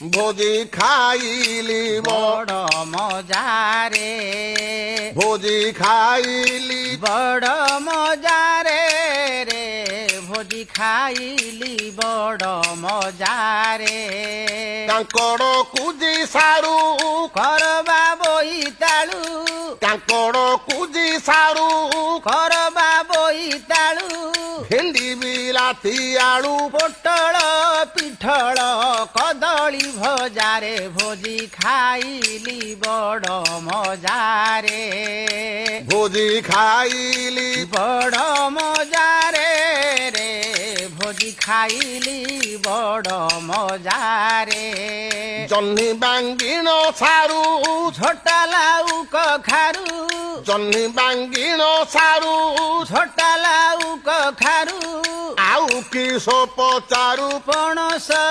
ভোজি খাইলি বড় মজারে ভোজি খাইলি বড় মজারে রে ভোজি খাইলি বড় মজারে কাଙ୍କଡ଼ କୁଜି ସାରୁ করবা বইতালু କାଙ୍କଡ଼ କୁଜି ସାରୁ করবা বইতালু ଭେଣ୍ଡି ବିଲାତି ଆଳୁ ପୋଟଳ ପିଠଳ କଦଳୀ ଭଜାରେ ଭୋଜି ଖାଇଲି ବଡ଼ ମଜାରେ ଭୋଜି ଖାଇଲି ବଡ଼ ମଜାରେ ରେ ଭୋଜି ଖାଇଲି ବଡ଼ ମଜାରେ ଜହ୍ନି ବାଙ୍ଗିଣ ସାରୁ ଝୋଟା ଲାଉ କଖାରୁ ଜହ୍ନି ବାଙ୍ଗିଣ ସାରୁ ଝୋଟା ଲାଉ କଖାରୁ ଆଉ କିସ ପଚାରୁ ପଣସ